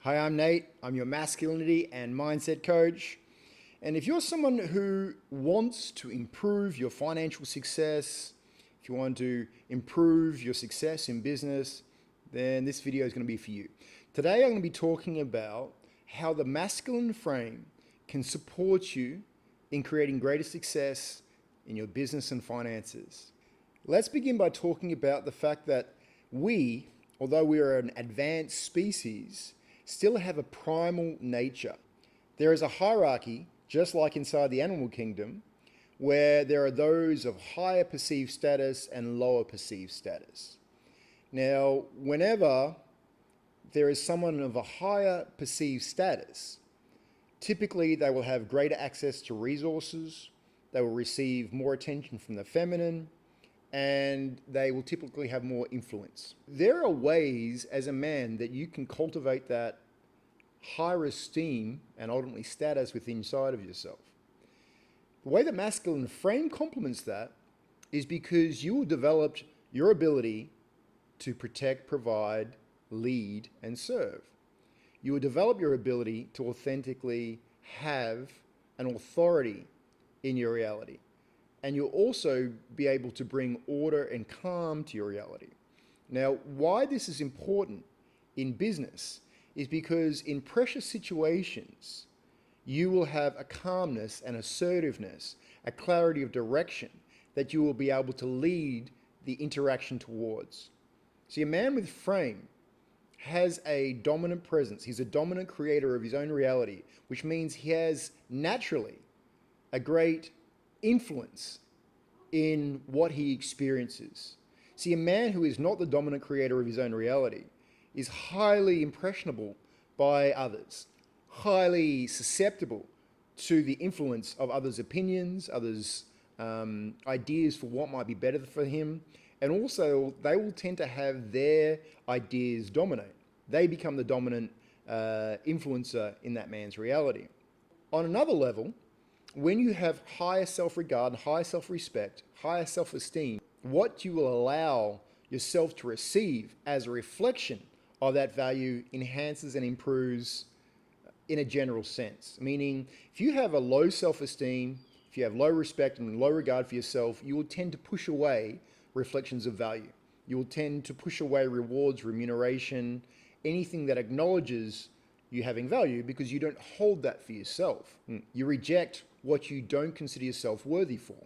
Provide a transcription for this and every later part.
Hi, I'm Nate. I'm your masculinity and mindset coach. And if you're someone who wants to improve your financial success, if you want to improve your success in business, then this video is going to be for you. Today, I'm going to be talking about how the masculine frame can support you in creating greater success in your business and finances. Let's begin by talking about the fact that we, although we are an advanced species, still have a primal nature. There is a hierarchy, just like inside the animal kingdom, where there are those of higher perceived status and lower perceived status. Now, whenever there is someone of a higher perceived status, typically they will have greater access to resources, they will receive more attention from the feminine, and they will typically have more influence. There are ways as a man that you can cultivate that higher esteem and ultimately status within inside of yourself. The way the masculine frame complements that is because you will develop your ability to protect, provide, lead, and serve. You will develop your ability to authentically have an authority in your reality. And you'll also be able to bring order and calm to your reality. Now, why this is important in business is because in pressure situations, you will have a calmness and assertiveness, a clarity of direction that you will be able to lead the interaction towards. See, a man with frame has a dominant presence. He's a dominant creator of his own reality, which means he has naturally a great influence in what he experiences. See, a man who is not the dominant creator of his own reality is highly impressionable by others, highly susceptible to the influence of others' opinions, others' ideas for what might be better for him, and also they will tend to have their ideas dominate. They become the dominant influencer in that man's reality. On another level, when you have higher self-regard, higher self-respect, higher self-esteem, what you will allow yourself to receive as a reflection of that value enhances and improves in a general sense. Meaning, if you have a low self-esteem, if you have low respect and low regard for yourself, you will tend to push away reflections of value. You will tend to push away rewards, remuneration, anything that acknowledges you having value because you don't hold that for yourself. You reject what you don't consider yourself worthy for.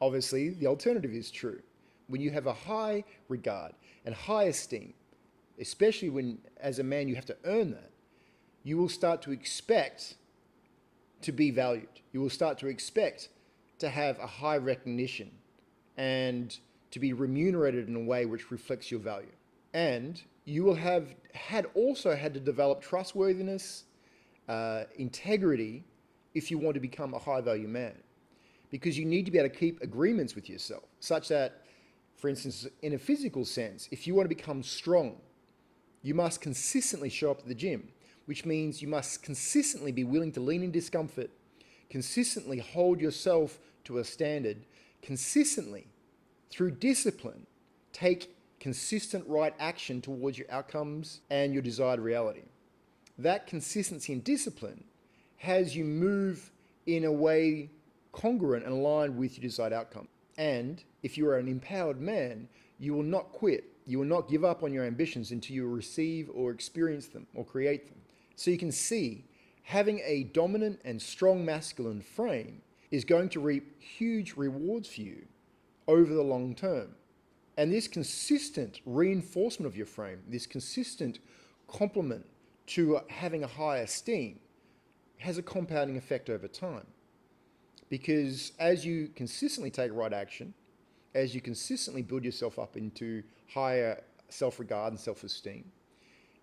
Obviously, the alternative is true. When you have a high regard and high esteem, especially when as a man you have to earn that, you will start to expect to be valued. You will start to expect to have a high recognition and to be remunerated in a way which reflects your value. And you will have also had to develop trustworthiness, integrity, if you want to become a high value man. Because you need to be able to keep agreements with yourself, such that, for instance, in a physical sense, if you want to become strong, you must consistently show up at the gym, which means you must consistently be willing to lean in discomfort, consistently hold yourself to a standard, consistently, through discipline, take consistent right action towards your outcomes and your desired reality. That consistency and discipline has you move in a way congruent and aligned with your desired outcome. And if you are an empowered man, you will not quit. You will not give up on your ambitions until you receive or experience them or create them. So you can see having a dominant and strong masculine frame is going to reap huge rewards for you over the long term. And this consistent reinforcement of your frame, this consistent complement to having a high esteem, has a compounding effect over time. Because as you consistently take right action, as you consistently build yourself up into higher self-regard and self-esteem,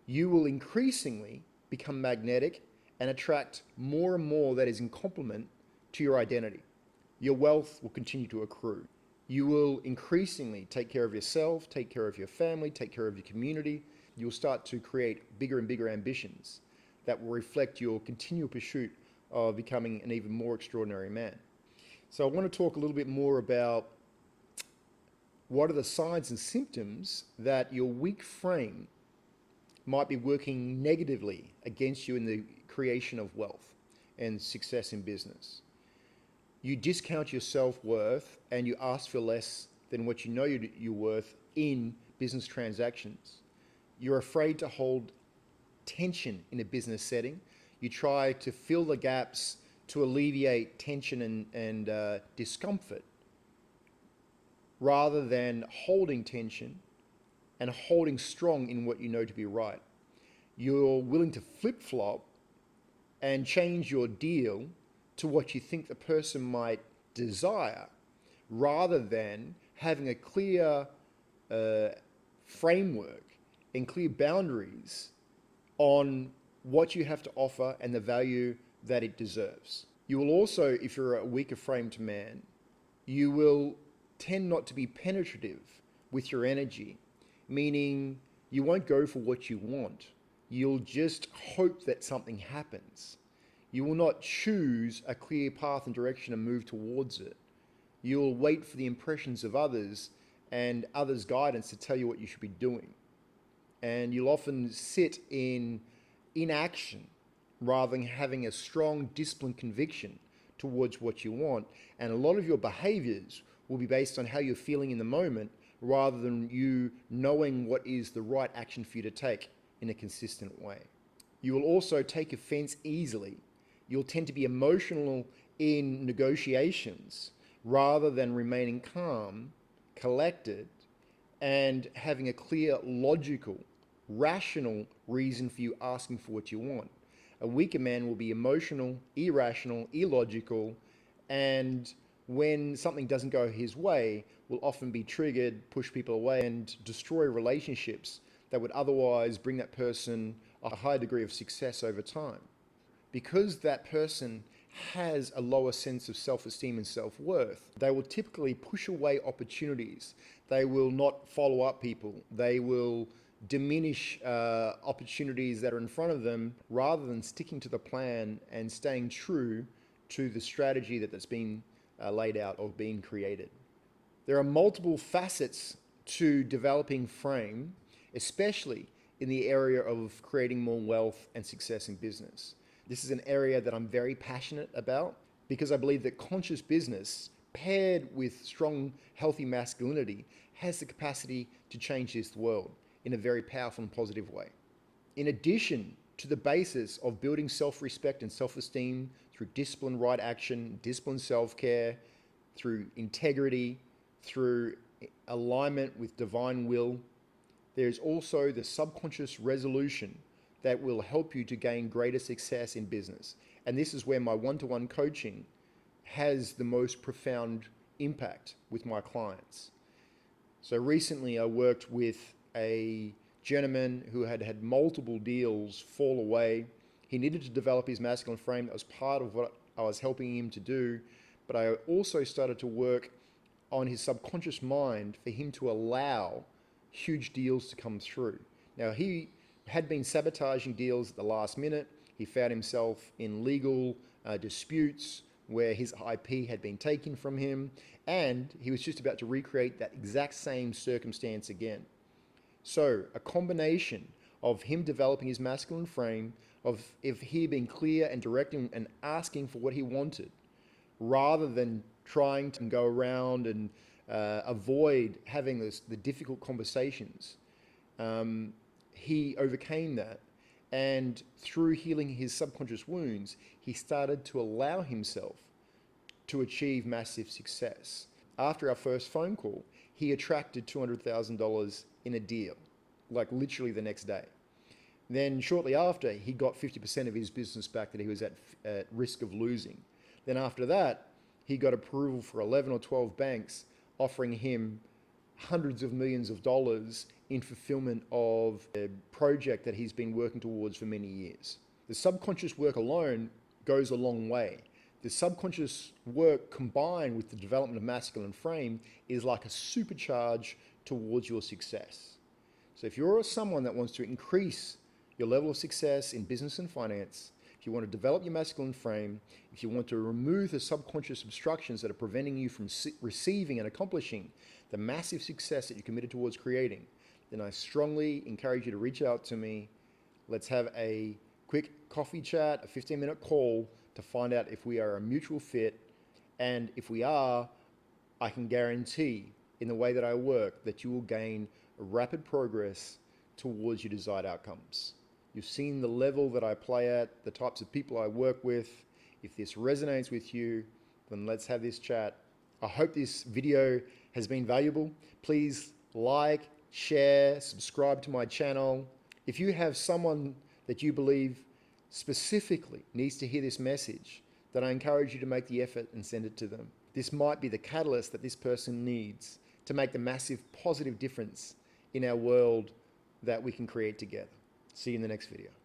you will increasingly become magnetic and attract more and more that is in complement to your identity. Your wealth will continue to accrue. You will increasingly take care of yourself, take care of your family, take care of your community. You'll start to create bigger and bigger ambitions that will reflect your continual pursuit of becoming an even more extraordinary man. So I want to talk a little bit more about what are the signs and symptoms that your weak frame might be working negatively against you in the creation of wealth and success in business. You discount your self-worth and you ask for less than what you know you're worth in business transactions. You're afraid to hold tension in a business setting. You try to fill the gaps to alleviate tension and discomfort, rather than holding tension and holding strong in what you know to be right. You're willing to flip-flop and change your deal to what you think the person might desire, rather than having a clear framework and clear boundaries on what you have to offer and the value that it deserves. You will also, if you're a weaker framed man, you will tend not to be penetrative with your energy, meaning you won't go for what you want. You'll just hope that something happens. You will not choose a clear path and direction and move towards it. You'll wait for the impressions of others and others' guidance to tell you what you should be doing. And you'll often sit in inaction rather than having a strong disciplined conviction towards what you want. And a lot of your behaviors will be based on how you're feeling in the moment, rather than you knowing what is the right action for you to take in a consistent way. You will also take offense easily. You'll tend to be emotional in negotiations rather than remaining calm, collected, and having a clear, logical, rational reason for you asking for what you want. A weaker man will be emotional, irrational, illogical, and when something doesn't go his way, will often be triggered, push people away, and destroy relationships that would otherwise bring that person a high degree of success over time. Because that person has a lower sense of self-esteem and self-worth, they will typically push away opportunities. They will not follow up people. They will diminish opportunities that are in front of them, rather than sticking to the plan and staying true to the strategy that's been laid out or being created. There are multiple facets to developing frame, especially in the area of creating more wealth and success in business. This is an area that I'm very passionate about, because I believe that conscious business paired with strong, healthy masculinity has the capacity to change this world in a very powerful and positive way. In addition to the basis of building self-respect and self-esteem through disciplined right action, disciplined self-care, through integrity, through alignment with divine will, there's also the subconscious resolution that will help you to gain greater success in business. And this is where my one-to-one coaching has the most profound impact with my clients. So recently I worked with a gentleman who had multiple deals fall away. He needed to develop his masculine frame. That was part of what I was helping him to do. But I also started to work on his subconscious mind for him to allow huge deals to come through. Now, he had been sabotaging deals at the last minute. He found himself in legal disputes where his IP had been taken from him, and he was just about to recreate that exact same circumstance again. So a combination of him developing his masculine frame, of if he being clear and direct and asking for what he wanted, rather than trying to go around and avoid having the difficult conversations, he overcame that. And through healing his subconscious wounds, he started to allow himself to achieve massive success. After our first phone call, he attracted $200,000 in a deal, like literally the next day. Then shortly after, he got 50% of his business back that he was at risk of losing. Then after that, he got approval for 11 or 12 banks offering him hundreds of millions of dollars in fulfillment of a project that he's been working towards for many years. The subconscious work alone goes a long way. The subconscious work combined with the development of masculine frame is like a supercharge towards your success. So if you're someone that wants to increase your level of success in business and finance, if you want to develop your masculine frame, if you want to remove the subconscious obstructions that are preventing you from receiving and accomplishing the massive success that you're committed towards creating, then I strongly encourage you to reach out to me let's have a quick coffee chat, a 15-minute call to find out if we are a mutual fit. And if we are, I can guarantee in the way that I work that you will gain rapid progress towards your desired outcomes. You've seen the level that I play at, the types of people I work with. If this resonates with you, then let's have this chat. I hope this video has been valuable. Please like, share, subscribe to my channel. If you have someone that you believe specifically needs to hear this message, then I encourage you to make the effort and send it to them. This might be the catalyst that this person needs to make the massive positive difference in our world that we can create together. See you in the next video.